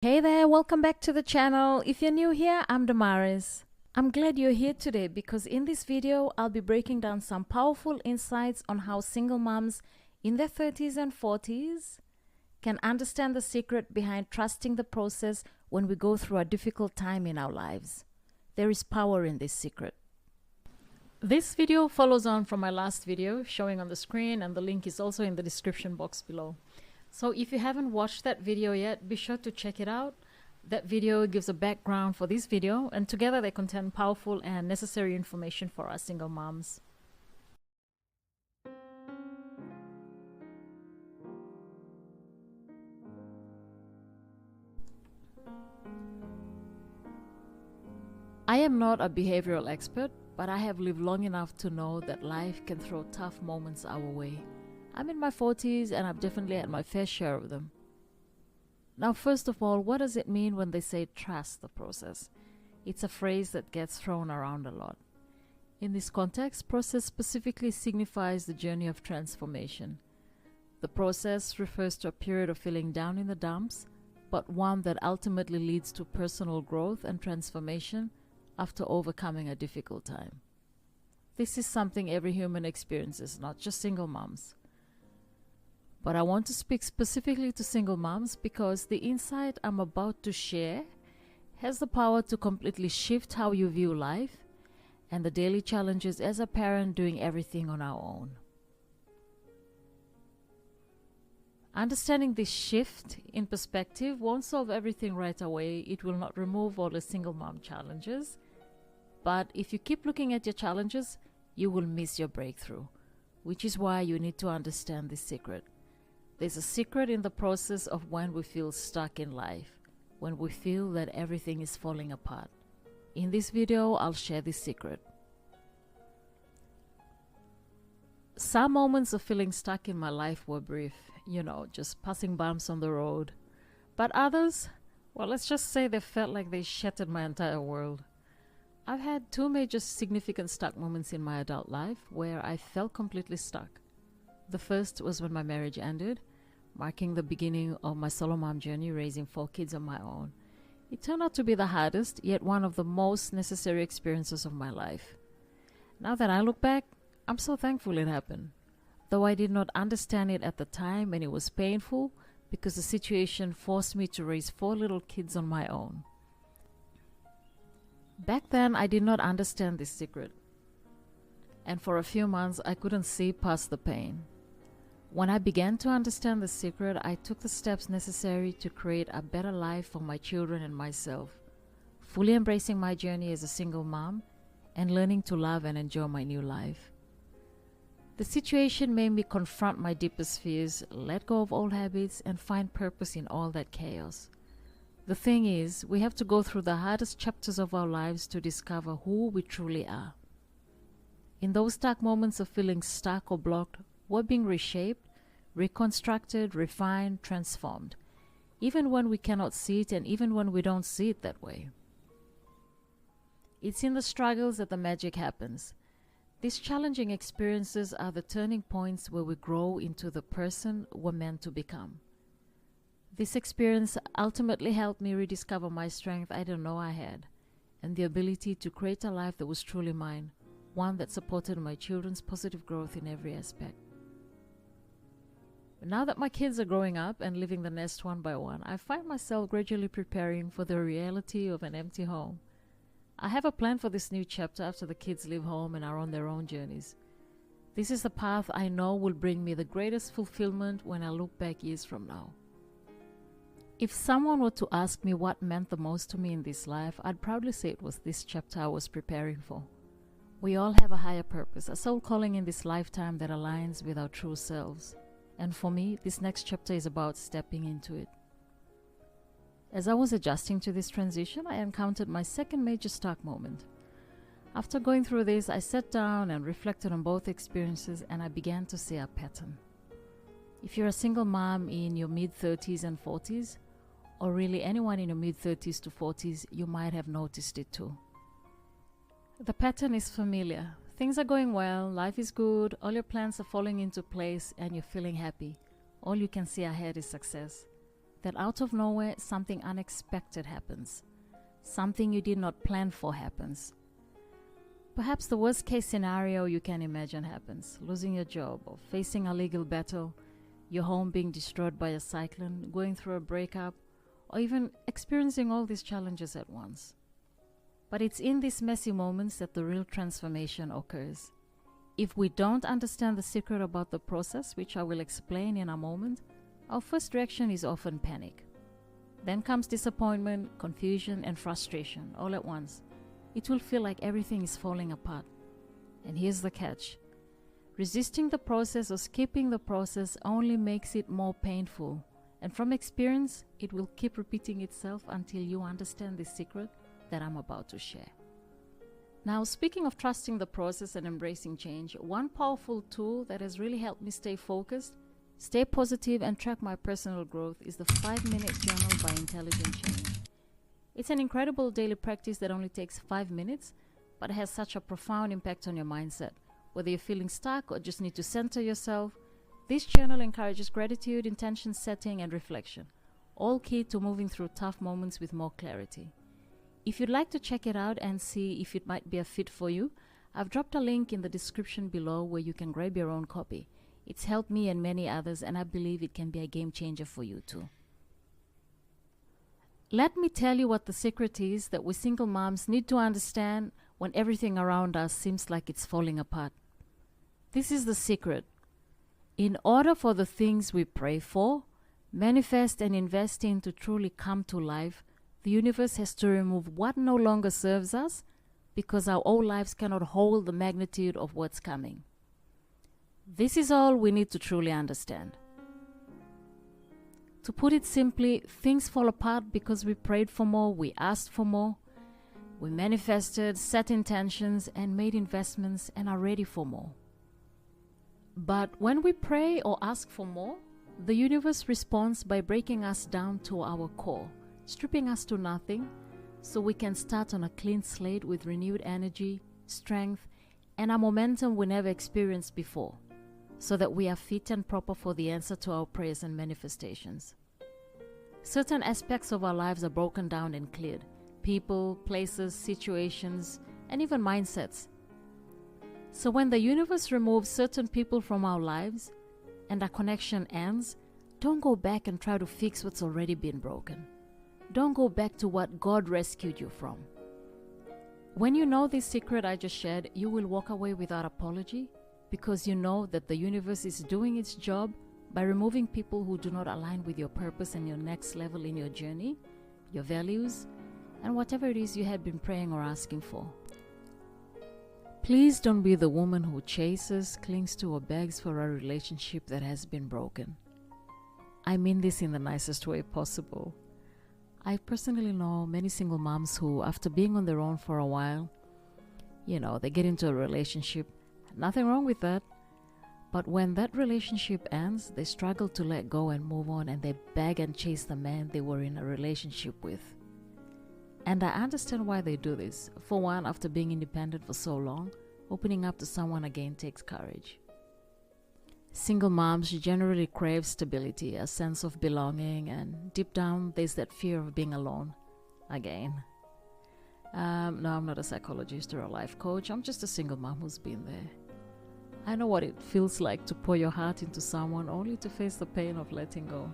Hey there, welcome back to the channel. If you're new here, I'm Damaris. I'm glad you're here today because in this video, I'll be breaking down some powerful insights on how single moms in their 30s and 40s can understand the secret behind trusting the process when we go through a difficult time in our lives. There is power in this secret. This video follows on from my last video showing on the screen, and the link is also in the description box below. So if you haven't watched that video yet, be sure to check it out. That video gives a background for this video, and together they contain powerful and necessary information for us single moms. I am not a behavioral expert, but I have lived long enough to know that life can throw tough moments our way. I'm in my 40s and I've definitely had my fair share of them. Now, first of all, what does it mean when they say trust the process? It's a phrase that gets thrown around a lot. In this context, process specifically signifies the journey of transformation. The process refers to a period of feeling down in the dumps, but one that ultimately leads to personal growth and transformation after overcoming a difficult time. This is something every human experiences, not just single moms. But I want to speak specifically to single moms because the insight I'm about to share has the power to completely shift how you view life and the daily challenges as a parent doing everything on our own. Understanding this shift in perspective won't solve everything right away. It will not remove all the single mom challenges. But if you keep looking at your challenges, you will miss your breakthrough, which is why you need to understand this secret. There's a secret in the process of when we feel stuck in life, when we feel that everything is falling apart. In this video, I'll share this secret. Some moments of feeling stuck in my life were brief, just passing bumps on the road. But others, well, let's just say they felt like they shattered my entire world. I've had two major significant stuck moments in my adult life where I felt completely stuck. The first was when my marriage ended, marking the beginning of my solo mom journey raising 4 kids on my own. It turned out to be the hardest, yet one of the most necessary experiences of my life. Now that I look back, I'm so thankful it happened. Though I did not understand it at the time and it was painful because the situation forced me to raise 4 little kids on my own. Back then, I did not understand this secret. And for a few months, I couldn't see past the pain. When I began to understand the secret, I took the steps necessary to create a better life for my children and myself, fully embracing my journey as a single mom and learning to love and enjoy my new life. The situation made me confront my deepest fears, let go of old habits, and find purpose in all that chaos. The thing is, we have to go through the hardest chapters of our lives to discover who we truly are. In those dark moments of feeling stuck or blocked, we're being reshaped, reconstructed, refined, transformed, even when we cannot see it and even when we don't see it that way. It's in the struggles that the magic happens. These challenging experiences are the turning points where we grow into the person we're meant to become. This experience ultimately helped me rediscover my strength I didn't know I had, and the ability to create a life that was truly mine, one that supported my children's positive growth in every aspect. Now that my kids are growing up and leaving the nest one by one, I find myself gradually preparing for the reality of an empty home. I have a plan for this new chapter after the kids leave home and are on their own journeys. This is the path I know will bring me the greatest fulfillment when I look back years from now. If someone were to ask me what meant the most to me in this life, I'd proudly say it was this chapter I was preparing for. We all have a higher purpose, a soul calling in this lifetime that aligns with our true selves. And for me, this next chapter is about stepping into it. As I was adjusting to this transition, I encountered my second major stuck moment. After going through this, I sat down and reflected on both experiences, and I began to see a pattern. If you're a single mom in your mid-30s and 40s, or really anyone in your mid-30s to 40s, you might have noticed it too. The pattern is familiar. Things are going well, life is good, all your plans are falling into place and you're feeling happy. All you can see ahead is success. that out of nowhere something unexpected happens. Something you did not plan for happens. Perhaps the worst case scenario you can imagine happens: losing your job or facing a legal battle, your home being destroyed by a cyclone, going through a breakup, or even experiencing all these challenges at once. But it's in these messy moments that the real transformation occurs. If we don't understand the secret about the process, which I will explain in a moment, our first reaction is often panic. Then comes disappointment, confusion, and frustration all at once. It will feel like everything is falling apart. And here's the catch. Resisting the process or skipping the process only makes it more painful. And from experience, it will keep repeating itself until you understand the secret that I'm about to share. Now, speaking of trusting the process and embracing change, one powerful tool that has really helped me stay focused, stay positive, and track my personal growth is the 5-minute journal by Intelligent Change. It's an incredible daily practice that only takes 5 minutes, but has such a profound impact on your mindset. Whether you're feeling stuck or just need to center yourself, this journal encourages gratitude, intention setting, and reflection, all key to moving through tough moments with more clarity. If you'd like to check it out and see if it might be a fit for you, I've dropped a link in the description below where you can grab your own copy. It's helped me and many others, and I believe it can be a game changer for you too. Let me tell you what the secret is that we single moms need to understand when everything around us seems like it's falling apart. This is the secret. In order for the things we pray for, manifest, and invest in to truly come to life, the universe has to remove what no longer serves us because our old lives cannot hold the magnitude of what's coming. This is all we need to truly understand. To put it simply, things fall apart because we prayed for more, we asked for more, we manifested, set intentions, and made investments and are ready for more. But when we pray or ask for more, the universe responds by breaking us down to our core, stripping us to nothing, so we can start on a clean slate with renewed energy, strength, and a momentum we never experienced before, so that we are fit and proper for the answer to our prayers and manifestations. Certain aspects of our lives are broken down and cleared: people, places, situations, and even mindsets. So when the universe removes certain people from our lives and our connection ends, don't go back and try to fix what's already been broken. Don't go back to what God rescued you from. When you know this secret I just shared, you will walk away without apology, because you know that the universe is doing its job by removing people who do not align with your purpose and your next level in your journey, your values, and whatever it is you had been praying or asking for. Please don't be the woman who chases, clings to, or begs for a relationship that has been broken. I mean this in the nicest way possible. I personally know many single moms who, after being on their own for a while, they get into a relationship. Nothing wrong with that. But when that relationship ends, they struggle to let go and move on, and they beg and chase the man they were in a relationship with. And I understand why they do this. For one, after being independent for so long, opening up to someone again takes courage. Single moms generally crave stability, a sense of belonging, and deep down there's that fear of being alone again. No, I'm not a psychologist or a life coach. I'm just a single mom who's been there. I know what it feels like to pour your heart into someone only to face the pain of letting go.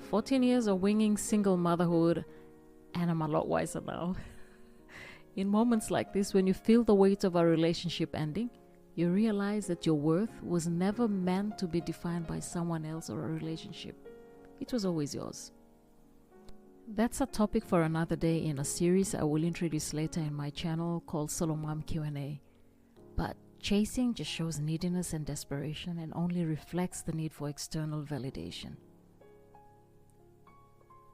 14 years of winging single motherhood, and I'm a lot wiser now. In moments like this, when you feel the weight of a relationship ending, you realize that your worth was never meant to be defined by someone else or a relationship. It was always yours. That's a topic for another day in a series I will introduce later in my channel called Solo Mom Q&A. But chasing just shows neediness and desperation and only reflects the need for external validation.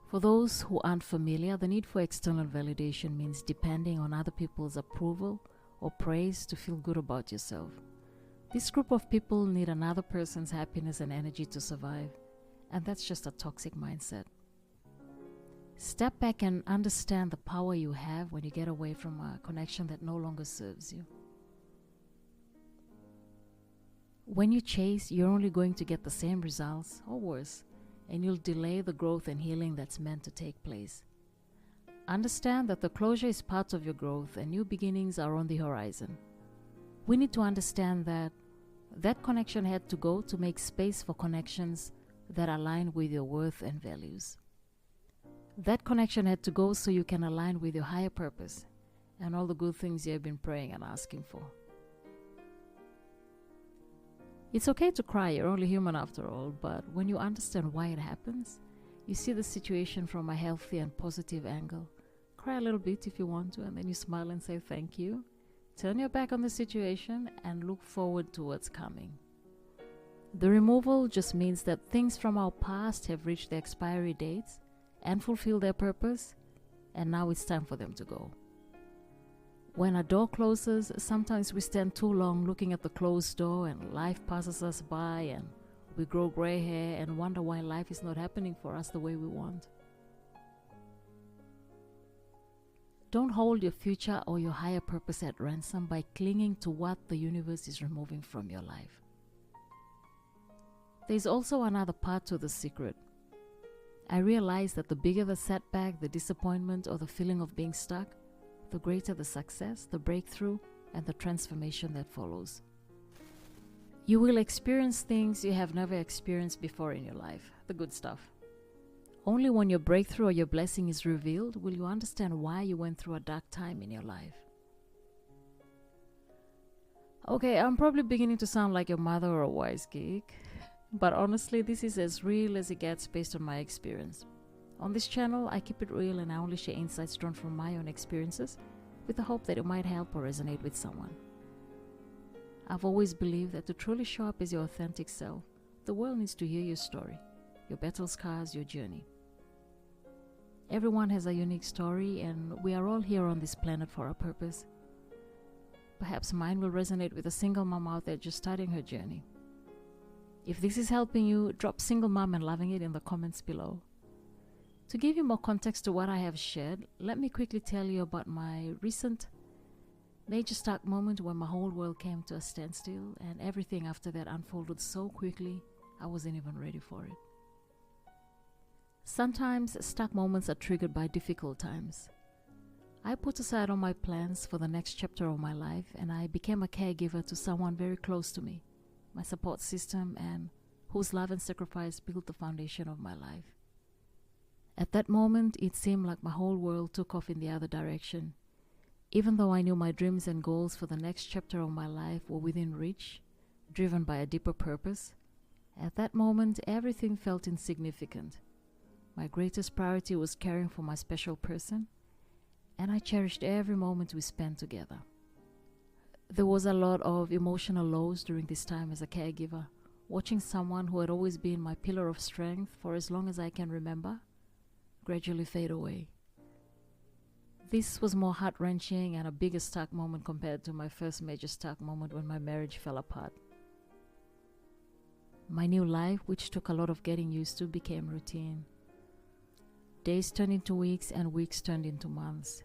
For those who aren't familiar, the need for external validation means depending on other people's approval or praise to feel good about yourself. This group of people need another person's happiness and energy to survive, and that's just a toxic mindset. Step back and understand the power you have when you get away from a connection that no longer serves you. When you chase, you're only going to get the same results or worse. and you'll delay the growth and healing that's meant to take place. Understand that the closure is part of your growth and new beginnings are on the horizon. We need to understand that connection had to go to make space for connections that align with your worth and values. That connection had to go so you can align with your higher purpose and all the good things you have been praying and asking for. It's okay to cry, you're only human after all, but when you understand why it happens, you see the situation from a healthy and positive angle. Cry a little bit if you want to, and then you smile and say thank you. Turn your back on the situation and look forward to what's coming. The removal just means that things from our past have reached their expiry dates and fulfilled their purpose, and now it's time for them to go. When a door closes, sometimes we stand too long looking at the closed door and life passes us by and we grow gray hair and wonder why life is not happening for us the way we want. Don't hold your future or your higher purpose at ransom by clinging to what the universe is removing from your life. There's also another part to the secret. I realized that the bigger the setback, the disappointment, or the feeling of being stuck, the greater the success, the breakthrough, and the transformation that follows. You will experience things you have never experienced before in your life, the good stuff. Only when your breakthrough or your blessing is revealed will you understand why you went through a dark time in your life. Okay, I'm probably beginning to sound like your mother or a wise geek, but honestly, this is as real as it gets based on my experience. On this channel, I keep it real and I only share insights drawn from my own experiences with the hope that it might help or resonate with someone. I've always believed that to truly show up as your authentic self, the world needs to hear your story, your battle scars, your journey. Everyone has a unique story and we are all here on this planet for a purpose. Perhaps mine will resonate with a single mom out there just starting her journey. If this is helping you, drop single mom and loving it in the comments below. To give you more context to what I have shared, let me quickly tell you about my recent major stark moment when my whole world came to a standstill and everything after that unfolded so quickly I wasn't even ready for it. Sometimes stuck moments are triggered by difficult times. I put aside all my plans for the next chapter of my life and I became a caregiver to someone very close to me, my support system, and whose love and sacrifice built the foundation of my life. At that moment, it seemed like my whole world took off in the other direction. Even though I knew my dreams and goals for the next chapter of my life were within reach, driven by a deeper purpose, at that moment everything felt insignificant. My greatest priority was caring for my special person, and I cherished every moment we spent together. There was a lot of emotional lows during this time as a caregiver, watching someone who had always been my pillar of strength for as long as I can remember gradually fade away. This was more heart-wrenching and a bigger stark moment compared to my first major stark moment when my marriage fell apart. My new life, which took a lot of getting used to, became routine. Days turned into weeks and weeks turned into months.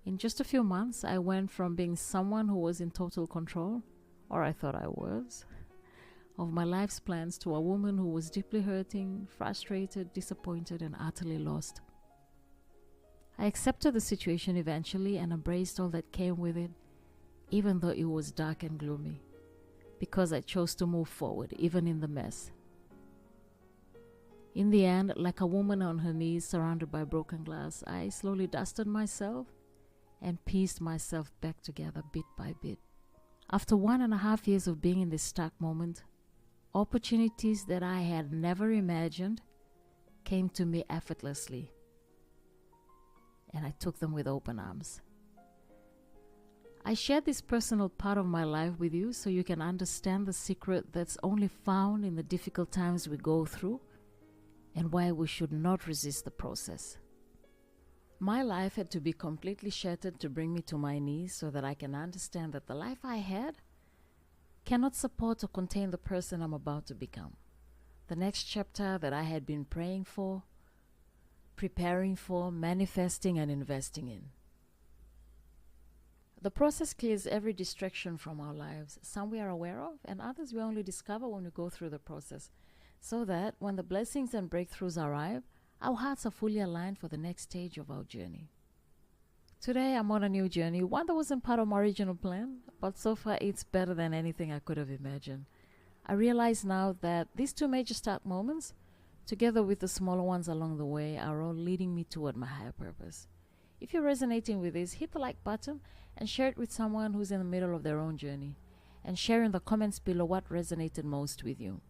In just a few months, I went from being someone who was in total control, or I thought I was, of my life's plans to a woman who was deeply hurting, frustrated, disappointed, and utterly lost. I accepted the situation eventually and embraced all that came with it, even though it was dark and gloomy, because I chose to move forward, even in the mess. In the end, like a woman on her knees surrounded by broken glass, I slowly dusted myself and pieced myself back together bit by bit. After 1.5 years of being in this stuck moment, opportunities that I had never imagined came to me effortlessly, and I took them with open arms. I shared this personal part of my life with you so you can understand the secret that's only found in the difficult times we go through and why we should not resist the process. My life had to be completely shattered to bring me to my knees so that I can understand that the life I had cannot support or contain the person I'm about to become. The next chapter that I had been praying for, preparing for, manifesting, and investing in. The process clears every distraction from our lives. Some we are aware of, and others we only discover when we go through the process. so that when the blessings and breakthroughs arrive, our hearts are fully aligned for the next stage of our journey. Today I'm on a new journey, one that wasn't part of my original plan, but so far it's better than anything I could have imagined. I realize now that these two major start moments, together with the smaller ones along the way, are all leading me toward my higher purpose. If you're resonating with this, hit the like button and share it with someone who's in the middle of their own journey. And share in the comments below what resonated most with you.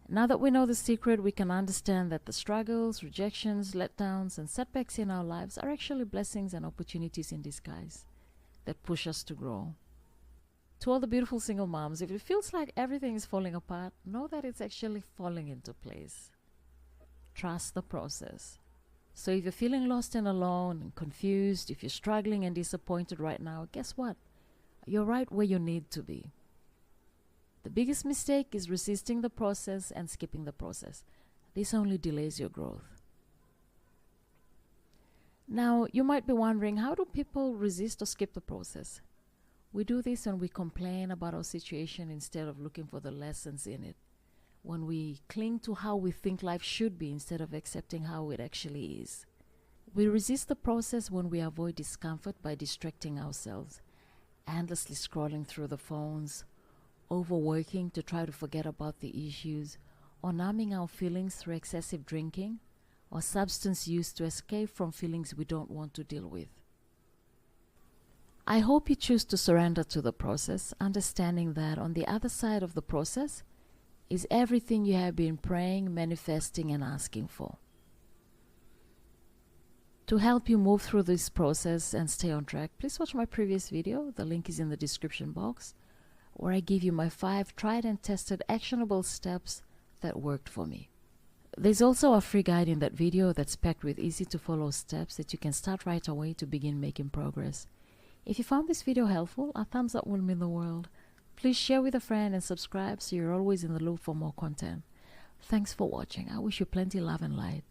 Now that we know the secret, we can understand that the struggles, rejections, letdowns, and setbacks in our lives are actually blessings and opportunities in disguise that push us to grow. To all the beautiful single moms, if it feels like everything is falling apart, know that it's actually falling into place. Trust the process. So if you're feeling lost and alone and confused, if you're struggling and disappointed right now, guess what? You're right where you need to be. The biggest mistake is resisting the process and skipping the process. This only delays your growth. Now, you might be wondering, how do people resist or skip the process? We do this when we complain about our situation instead of looking for the lessons in it. When we cling to how we think life should be instead of accepting how it actually is. We resist the process when we avoid discomfort by distracting ourselves, endlessly scrolling through the phones, overworking to try to forget about the issues, or numbing our feelings through excessive drinking or substance use to escape from feelings we don't want to deal with. I hope you choose to surrender to the process, understanding that on the other side of the process is everything you have been praying, manifesting, and asking for. To help you move through this process and stay on track, please watch my previous video, the link is in the description box, where I give you my 5 tried and tested actionable steps that worked for me. There's also a free guide in that video that's packed with easy to follow steps that you can start right away to begin making progress. If you found this video helpful, a thumbs up will mean the world. Please share with a friend and subscribe so you're always in the loop for more content. Thanks for watching. I wish you plenty love and light.